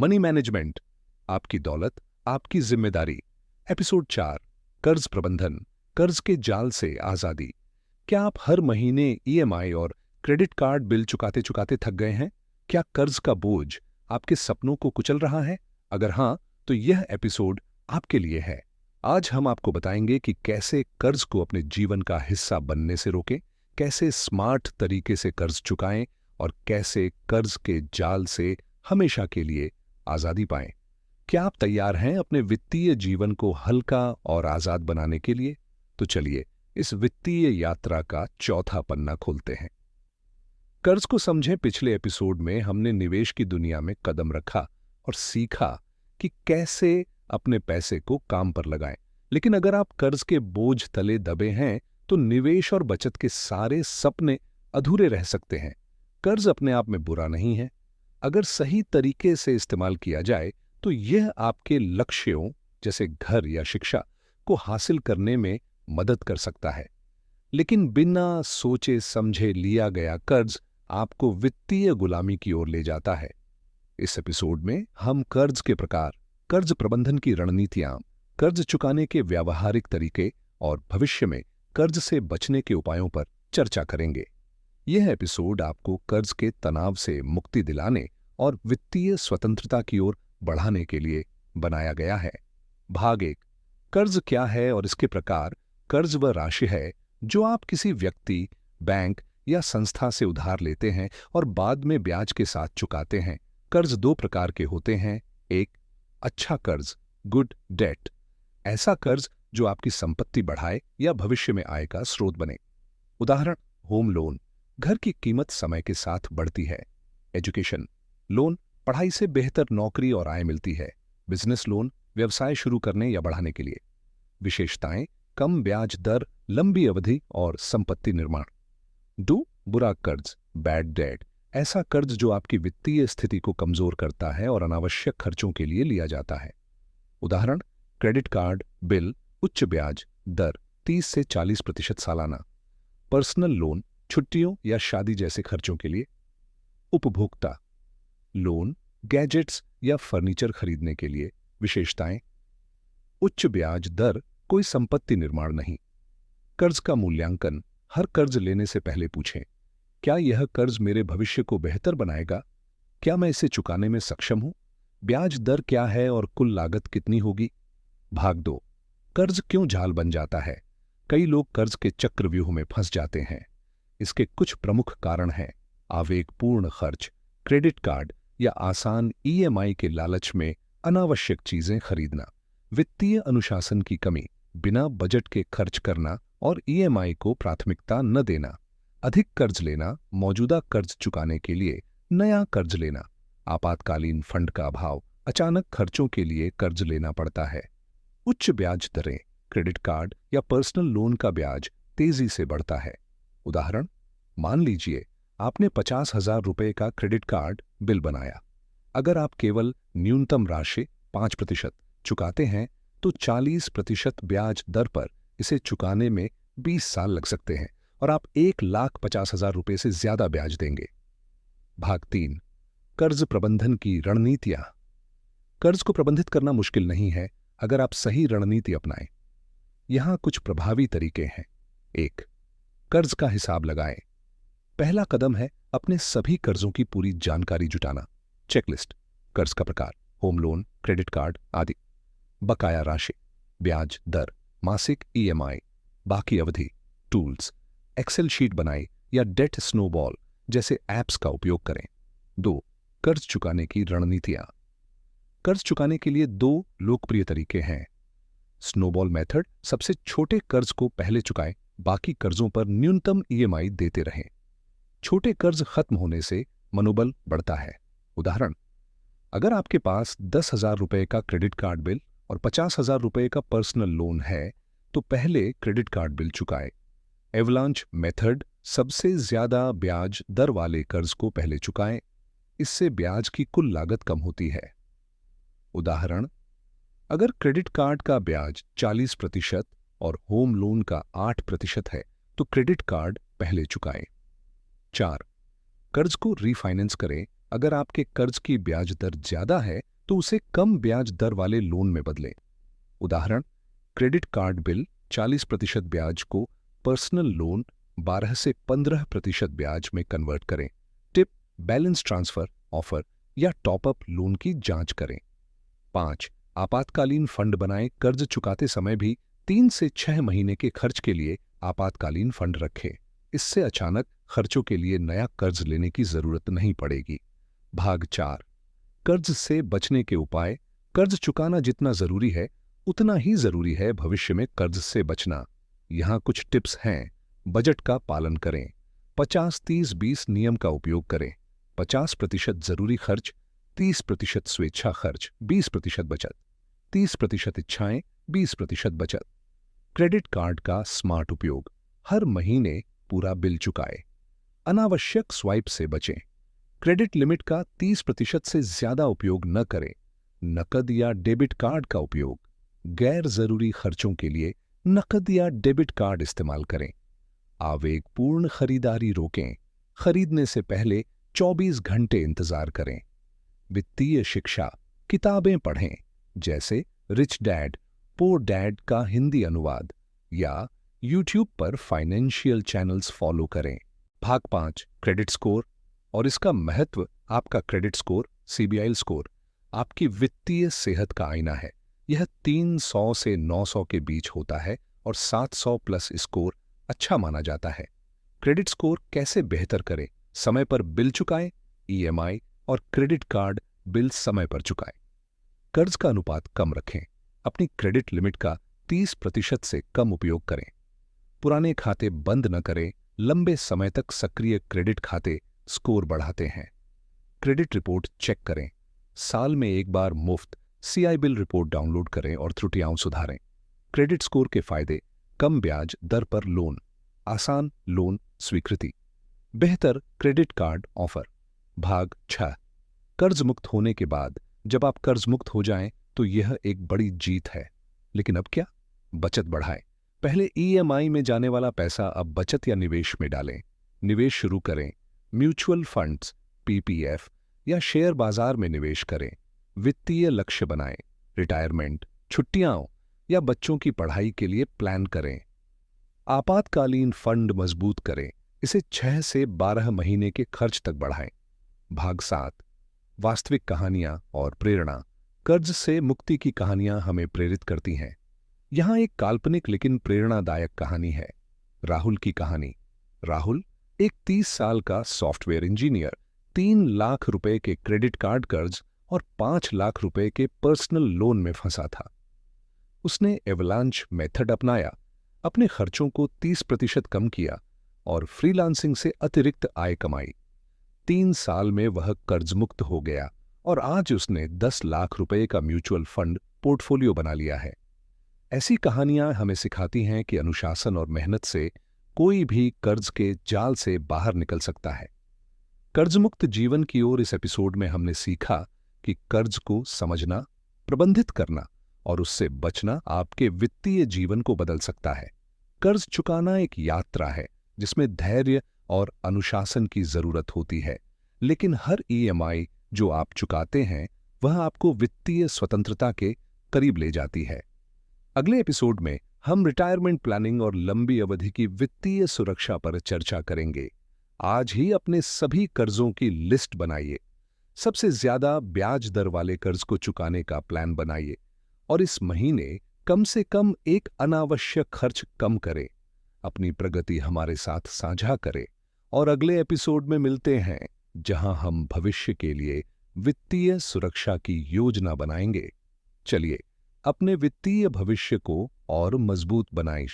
Money management, आपकी दौलत, आपकी जिम्मेदारी। एपिसोड 4, कर्ज प्रबंधन, कर्ज के जाल से आजादी। क्या आप हर महीने ईएमआई और क्रेडिट कार्ड बिल चुकाते चुकाते थक गए हैं? क्या कर्ज का बोझ आपके सपनों को कुचल रहा है? अगर हाँ, तो यह एपिसोड आपके लिए है। आज हम आपको बताएंगे कि कैसे कर्ज को अपने जीवन का हिस्सा बनने से रोकें, कैसे स्मार्ट तरीके से कर्ज चुकाएं और कैसे कर्ज के जाल से हमेशा के लिए आजादी पाएं। क्या आप तैयार हैं अपने वित्तीय जीवन को हल्का और आजाद बनाने के लिए? तो चलिए इस वित्तीय यात्रा का चौथा पन्ना खोलते हैं। कर्ज को समझें। पिछले एपिसोड में हमने निवेश की दुनिया में कदम रखा और सीखा कि कैसे अपने पैसे को काम पर लगाएं। लेकिन अगर आप कर्ज के बोझ तले दबे हैं तो निवेश और बचत के सारे सपने अधूरे रह सकते हैं। कर्ज अपने आप में बुरा नहीं है। अगर सही तरीके से इस्तेमाल किया जाए तो यह आपके लक्ष्यों जैसे घर या शिक्षा को हासिल करने में मदद कर सकता है। लेकिन बिना सोचे समझे लिया गया कर्ज आपको वित्तीय गुलामी की ओर ले जाता है। इस एपिसोड में हम कर्ज के प्रकार, कर्ज प्रबंधन की रणनीतियां, कर्ज चुकाने के व्यावहारिक तरीके और भविष्य में कर्ज से बचने के उपायों पर चर्चा करेंगे। यह एपिसोड आपको कर्ज के तनाव से मुक्ति दिलाने और वित्तीय स्वतंत्रता की ओर बढ़ाने के लिए बनाया गया है। भाग 1, कर्ज क्या है और इसके प्रकार। कर्ज वह राशि है जो आप किसी व्यक्ति, बैंक या संस्था से उधार लेते हैं और बाद में ब्याज के साथ चुकाते हैं। कर्ज 2 प्रकार के होते हैं। एक, अच्छा कर्ज, गुड डेट, ऐसा कर्ज जो आपकी संपत्ति बढ़ाए या भविष्य में आय का स्रोत बने। उदाहरण, होम लोन, घर की कीमत समय के साथ बढ़ती है। एजुकेशन लोन, पढ़ाई से बेहतर नौकरी और आय मिलती है। बिजनेस लोन, व्यवसाय शुरू करने या बढ़ाने के लिए। विशेषताएं, कम ब्याज दर, लंबी अवधि और संपत्ति निर्माण। बुरा कर्ज, बैड डेट, ऐसा कर्ज जो आपकी वित्तीय स्थिति को कमजोर करता है और अनावश्यक खर्चों के लिए लिया जाता है। उदाहरण, क्रेडिट कार्ड बिल, उच्च ब्याज दर 30 से 40% सालाना। पर्सनल लोन, छुट्टियों या शादी जैसे खर्चों के लिए। उपभोक्ता लोन, गैजेट्स या फर्नीचर खरीदने के लिए। विशेषताएं, उच्च ब्याज दर, कोई संपत्ति निर्माण नहीं। कर्ज का मूल्यांकन, हर कर्ज लेने से पहले पूछें, क्या यह कर्ज मेरे भविष्य को बेहतर बनाएगा? क्या मैं इसे चुकाने में सक्षम हूं? ब्याज दर क्या है और कुल लागत कितनी होगी? भाग 2, कर्ज क्यों जाल बन जाता है? कई लोग कर्ज के चक्रव्यूह में फंस जाते हैं। इसके कुछ प्रमुख कारण हैं: आवेगपूर्ण खर्च, क्रेडिट कार्ड या आसान ईएमआई के लालच में अनावश्यक चीजें खरीदना, वित्तीय अनुशासन की कमी, बिना बजट के खर्च करना और ईएमआई को प्राथमिकता न देना, अधिक कर्ज लेना, मौजूदा कर्ज चुकाने के लिए नया कर्ज लेना, आपातकालीन फंड का अभाव, अचानक खर्चों के लिए कर्ज लेना पड़ता है। उच्च ब्याज दरें, क्रेडिट कार्ड या पर्सनल लोन का ब्याज तेजी से बढ़ता है। उदाहरण, मान लीजिए आपने 50,000 रुपये का क्रेडिट कार्ड बिल बनाया। अगर आप केवल न्यूनतम राशि 5% चुकाते हैं तो 40% ब्याज दर पर इसे चुकाने में 20 साल लग सकते हैं और आप 1,50,000 रुपये से ज्यादा ब्याज देंगे। भाग 3, कर्ज प्रबंधन की रणनीतियां। कर्ज को प्रबंधित करना मुश्किल नहीं है अगर आप सही रणनीति अपनाएं। यहां कुछ प्रभावी तरीके हैं। 1, कर्ज का हिसाब लगाएं। पहला कदम है अपने सभी कर्जों की पूरी जानकारी जुटाना। चेकलिस्ट, कर्ज का प्रकार, होम लोन, क्रेडिट कार्ड आदि। बकाया राशि, ब्याज दर, मासिक ईएमआई, बाकी अवधि। टूल्स, एक्सेल शीट बनाएं या डेट स्नोबॉल जैसे ऐप्स का उपयोग करें। 2, कर्ज चुकाने की रणनीतियां। कर्ज चुकाने के लिए 2 लोकप्रिय तरीके हैं। स्नोबॉल मेथड, सबसे छोटे कर्ज को पहले चुकाएं, बाकी कर्जों पर न्यूनतम ईएमआई देते रहें। छोटे कर्ज खत्म होने से मनोबल बढ़ता है। उदाहरण, अगर आपके पास 10,000 रुपये का क्रेडिट कार्ड बिल और 50,000 रुपये का पर्सनल लोन है तो पहले क्रेडिट कार्ड बिल चुकाएं। एवलांच मेथड, सबसे ज्यादा ब्याज दर वाले कर्ज को पहले चुकाएं। इससे ब्याज की कुल लागत कम होती है। उदाहरण, अगर क्रेडिट कार्ड का ब्याज 40% और होम लोन का 8% है तो क्रेडिट कार्ड पहले चुकाएं। 4, कर्ज को रीफाइनेंस करें अगर आपके कर्ज की ब्याज दर ज्यादा है तो उसे कम ब्याज दर वाले लोन में बदलें। उदाहरण, क्रेडिट कार्ड बिल 40% ब्याज को पर्सनल लोन 12 से 15% ब्याज में कन्वर्ट करें। टिप: बैलेंस ट्रांसफर, ऑफर या टॉपअप लोन की जांच करें। 5. आपातकालीन फंड बनाएं। कर्ज चुकाते समय भी 3 से 6 महीने के खर्च के लिए आपातकालीन फंड रखें। इससे अचानक खर्चों के लिए नया कर्ज लेने की जरूरत नहीं पड़ेगी। भाग 4, कर्ज से बचने के उपाय। कर्ज चुकाना जितना जरूरी है उतना ही जरूरी है भविष्य में कर्ज से बचना। यहाँ कुछ टिप्स हैं। बजट का पालन करें। 50-30-20 नियम का उपयोग करें। 50% जरूरी खर्च, 30% स्वेच्छा खर्च, 20% बचत। 30% इच्छाएं, 20% बचत। क्रेडिट कार्ड का स्मार्ट उपयोग। हर महीने पूरा बिल चुकाए। अनावश्यक स्वाइप से बचें। क्रेडिट लिमिट का 30% से ज्यादा उपयोग न करें। नकद या डेबिट कार्ड का उपयोग। गैर जरूरी खर्चों के लिए नकद या डेबिट कार्ड इस्तेमाल करें। आवेगपूर्ण खरीदारी रोकें। खरीदने से पहले 24 घंटे इंतजार करें। वित्तीय शिक्षा। किताबें पढ़ें, जैसे रिच डैड पुअर डैड का हिंदी अनुवाद, या यूट्यूब पर फाइनेंशियल चैनल्स फॉलो करें। भाग 5, क्रेडिट स्कोर और इसका महत्व। आपका क्रेडिट स्कोर, सीबीआई स्कोर, आपकी वित्तीय सेहत का आईना है। यह 300 से 900 के बीच होता है और 700 प्लस स्कोर अच्छा माना जाता है। क्रेडिट स्कोर कैसे बेहतर करें? समय पर बिल चुकाएं, ईएमआई और क्रेडिट कार्ड बिल समय पर चुकाएं। कर्ज का अनुपात कम रखें। अपनी क्रेडिट लिमिट का 30% से कम उपयोग करें। पुराने खाते बंद न करें। लंबे समय तक सक्रिय क्रेडिट खाते स्कोर बढ़ाते हैं। क्रेडिट रिपोर्ट चेक करें। साल में एक बार मुफ्त सीआई बिल रिपोर्ट डाउनलोड करें और त्रुटियां सुधारें। क्रेडिट स्कोर के फायदे: कम ब्याज दर पर लोन, आसान लोन स्वीकृति, बेहतर क्रेडिट कार्ड ऑफर। भाग 6, कर्ज मुक्त होने के बाद। जब आप कर्ज मुक्त हो जाएं तो यह एक बड़ी जीत है। लेकिन अब क्या? बचत बढ़ाएं। पहले ईएमआई में जाने वाला पैसा अब बचत या निवेश में डालें। निवेश शुरू करें। म्यूचुअल फंड्स, पीपीएफ या शेयर बाजार में निवेश करें। वित्तीय लक्ष्य बनाएं। रिटायरमेंट, छुट्टियां या बच्चों की पढ़ाई के लिए प्लान करें। आपातकालीन फंड मजबूत करें। इसे 6 से 12 महीने के खर्च तक बढ़ाएं। भाग 7, वास्तविक कहानियां और प्रेरणा। कर्ज से मुक्ति की कहानियां हमें प्रेरित करती हैं। यहां एक काल्पनिक लेकिन प्रेरणादायक कहानी है। राहुल की कहानी। राहुल, एक 30 साल का सॉफ्टवेयर इंजीनियर, 3 लाख रुपए के क्रेडिट कार्ड कर्ज और 5 लाख रुपए के पर्सनल लोन में फंसा था। उसने एवलांच मेथड अपनाया, अपने खर्चों को 30% कम किया और फ्रीलांसिंग से अतिरिक्त आय कमाई। 3 साल में वह कर्ज मुक्त हो गया और आज उसने 10 लाख रुपए का म्यूचुअल फंड पोर्टफोलियो बना लिया है। ऐसी कहानियां हमें सिखाती हैं कि अनुशासन और मेहनत से कोई भी कर्ज के जाल से बाहर निकल सकता है। कर्जमुक्त जीवन की ओर इस एपिसोड में हमने सीखा कि कर्ज को समझना, प्रबंधित करना और उससे बचना आपके वित्तीय जीवन को बदल सकता है। कर्ज चुकाना एक यात्रा है जिसमें धैर्य और अनुशासन की जरूरत होती है, लेकिन हर ईएमआई जो आप चुकाते हैं वह आपको वित्तीय स्वतंत्रता के करीब ले जाती है। अगले एपिसोड में हम रिटायरमेंट प्लानिंग और लंबी अवधि की वित्तीय सुरक्षा पर चर्चा करेंगे। आज ही अपने सभी कर्जों की लिस्ट बनाइए, सबसे ज्यादा ब्याज दर वाले कर्ज को चुकाने का प्लान बनाइए और इस महीने कम से कम एक अनावश्यक खर्च कम करें। अपनी प्रगति हमारे साथ साझा करें और अगले एपिसोड में मिलते हैं, जहां हम भविष्य के लिए वित्तीय सुरक्षा की योजना बनाएंगे। चलिए अपने वित्तीय भविष्य को और मजबूत बनाएं।